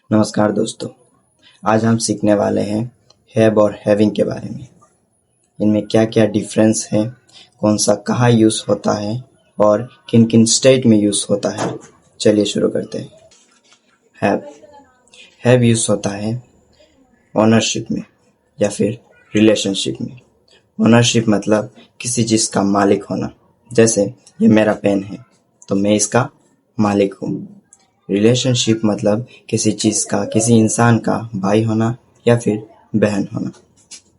नमस्कार दोस्तों, आज हम सीखने वाले हैं हैव और हैविंग के बारे में। इनमें क्या क्या डिफरेंस है, कौन सा कहाँ यूज़ होता है और किन किन स्टेट में यूज़ होता है। चलिए शुरू करते हैं। हैव यूज़ होता है ओनरशिप में या फिर रिलेशनशिप में। ओनरशिप मतलब किसी चीज़ का मालिक होना। जैसे ये मेरा पेन है तो मैं इसका मालिक हूँ। रिलेशनशिप मतलब किसी चीज़ का, किसी इंसान का भाई होना या फिर बहन होना।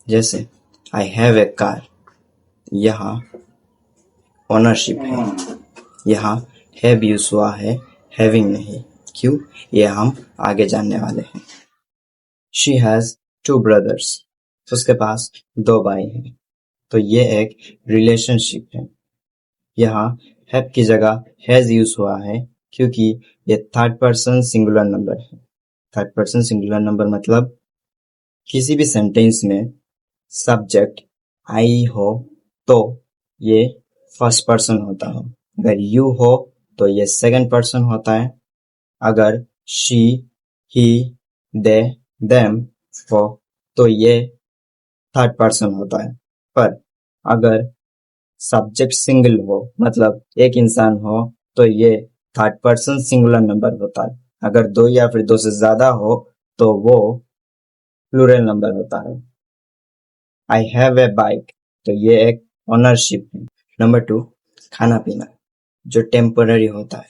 जैसे आई हैव ए कार, यहाँ ओनरशिप है। यहाँ हैव यूज हुआ है, हैविंग नहीं। क्यों, ये हम आगे जानने वाले हैं। शी हैज 2 ब्रदर्स, उसके पास 2 भाई हैं। तो ये एक रिलेशनशिप है। यहाँ हैव की जगह हैज यूज हुआ है क्योंकि ये थर्ड पर्सन सिंगुलर नंबर है। थर्ड पर्सन सिंगुलर नंबर मतलब किसी भी सेंटेंस में सब्जेक्ट आई हो तो ये फर्स्ट पर्सन होता है। अगर यू हो तो ये सेकंड पर्सन होता है। अगर शी, ही, दे, देम हो तो ये थर्ड पर्सन होता है। पर अगर सब्जेक्ट सिंगल हो, मतलब एक इंसान हो, तो ये थर्ड पर्सन सिंगुलर नंबर होता है। अगर 2 या फिर 2 से ज्यादा हो तो वो प्लूरल नंबर होता है। आई हैव ए बाइक, तो ये एक ओनरशिप है। नंबर 2, खाना पीना जो टेम्पररी होता है।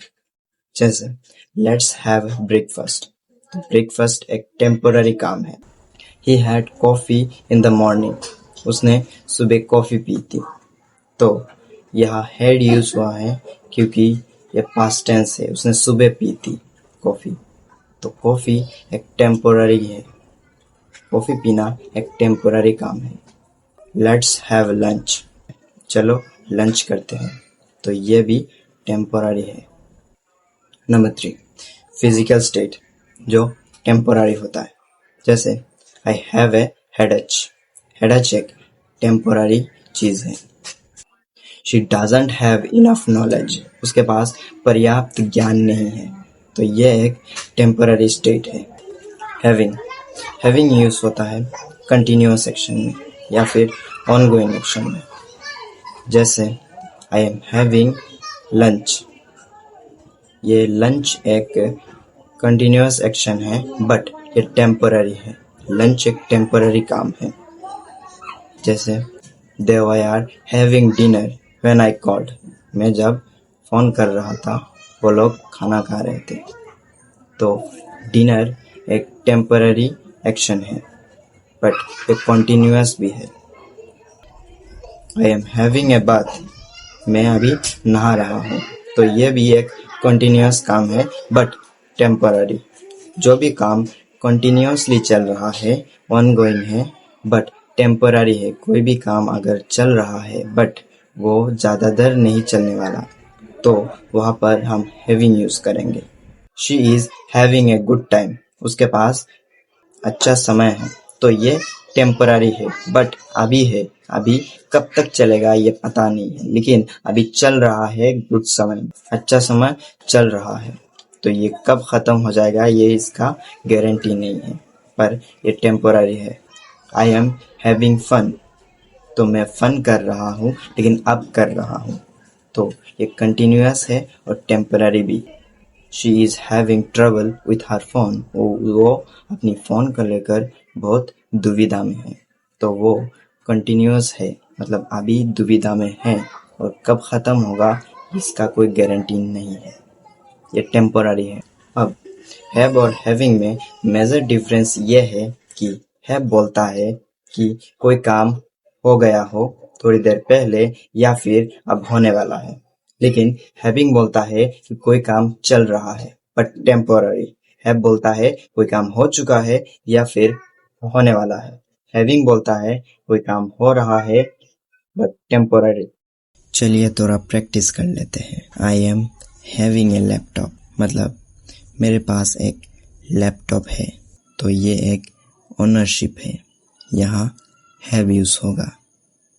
जैसे लेट्स हैव ब्रेकफास्ट, तो ब्रेकफास्ट एक टेम्पररी काम है। He had coffee in the morning, उसने सुबह कॉफी पी थी। तो यहाँ हैड यूज हुआ है क्योंकि ये पास्ट टेंस है, उसने सुबह पी थी कॉफी। तो कॉफी एक टेम्पोररी है, कॉफी पीना एक टेम्पोररी काम है। लेट्स हैव लंच, चलो लंच करते हैं, तो ये भी टेम्पोररी है। नंबर 3, फिजिकल स्टेट जो टेम्पोररी होता है। जैसे आई हैव ए हेडेच, हेडेच एक टेम्पोररी चीज है। She doesn't have enough knowledge, उसके पास पर्याप्त ज्ञान नहीं है, तो ये एक टेम्पररी स्टेट है। हैविंग यूज होता है कंटिन्यूअस एक्शन में या फिर ऑनगोइंग एक्शन में। जैसे आई एम हैविंग लंच, ये लंच एक कंटिन्यूअस एक्शन है बट ये टेम्पररी है। लंच एक टेम्पररी काम है। जैसे they were having dinner when I called, मैं जब फोन कर रहा था वो लोग खाना खा रहे थे। तो डिनर एक टेम्पररी एक्शन है बट एक कॉन्टिन्यूअस भी है। आई एम हैविंग ए बाथ, मैं अभी नहा रहा हूँ, तो ये भी एक कॉन्टिन्यूअस काम है बट टेम्पररी। जो भी काम कॉन्टिन्यूअसली चल रहा है, ऑनगोइंग है बट टेम्पररी है। कोई भी काम अगर चल रहा है बट वो ज्यादा देर नहीं चलने वाला, तो वहां पर हम हैविंग यूज करेंगे। She is having a good time, उसके पास अच्छा समय है, तो ये टेम्पररी है बट अभी है। अभी कब तक चलेगा ये पता नहीं है, लेकिन अभी चल रहा है गुड समय, अच्छा समय चल रहा है। तो ये कब खत्म हो जाएगा ये इसका गारंटी नहीं है, पर ये टेम्पररी है। आई एम हैविंग फन, तो मैं फन कर रहा हूँ लेकिन अब कर रहा हूँ, तो ये कंटिन्यूअस है और टेम्पररी भी। She is having trouble with her phone, वो अपनी फोन को लेकर बहुत दुविधा में है, तो वो कंटिन्यूअस है, मतलब अभी दुविधा में है और कब खत्म होगा इसका कोई गारंटी नहीं है, ये टेम्पररी है। अब हैव और हैविंग में मेजर डिफरेंस ये है कि हैव बोलता है कि कोई काम हो गया हो थोड़ी देर पहले या फिर अब होने वाला है, लेकिन हैविंग बोलता है कि कोई काम चल रहा है बट टेम्पोररी। हैव बोलता है कोई काम हो चुका है या फिर होने वाला है। हैविंग बोलता है कोई काम हो रहा है बट टेम्पोररी। चलिए थोड़ा प्रैक्टिस कर लेते हैं। आई एम हैविंग ए लैपटॉप, मतलब मेरे पास एक लैपटॉप है, तो ये एक ओनरशिप है। यहाँ हैव यूज होगा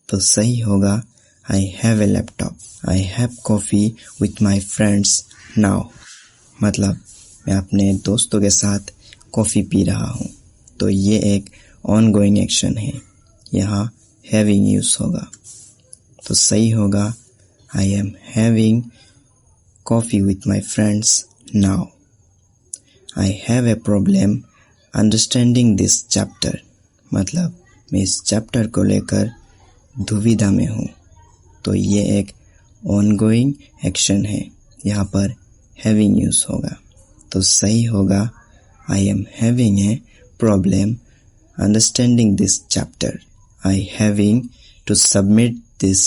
तो सही होगा I have a laptop. I have coffee with my friends now, मतलब मैं अपने दोस्तों के साथ कॉफ़ी पी रहा हूँ, तो ये एक ऑनगोइंग एक्शन है, यहाँ हैविंग यूज़ होगा। तो सही होगा I am having coffee with my friends now. I have a problem understanding this chapter, मतलब मैं इस चैप्टर को लेकर दुविधा में हूँ, तो ये एक ऑनगोइंग एक्शन है, यहाँ पर हैविंग यूज़ होगा। तो सही होगा I am having a problem understanding this chapter. I having to submit this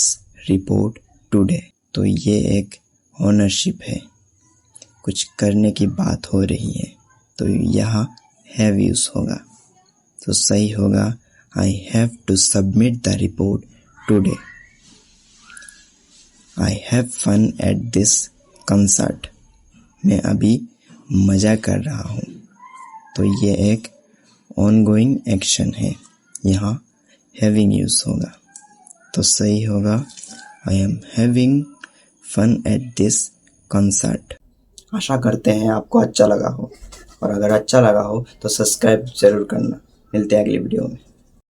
report today. तो ये एक ओनरशिप है, कुछ करने की बात हो रही है, तो यहाँ हैव यूज़ होगा। तो सही होगा I have to submit the report today. I have fun at this concert. मैं अभी मज़ा कर रहा हूँ, तो ये एक ऑनगोइंग एक्शन है, यहाँ हैविंग यूज़ होगा। तो सही होगा I am having fun at this concert. आशा करते हैं आपको अच्छा लगा हो, और अगर अच्छा लगा हो तो सब्सक्राइब ज़रूर करना। मिलते हैं अगली वीडियो में।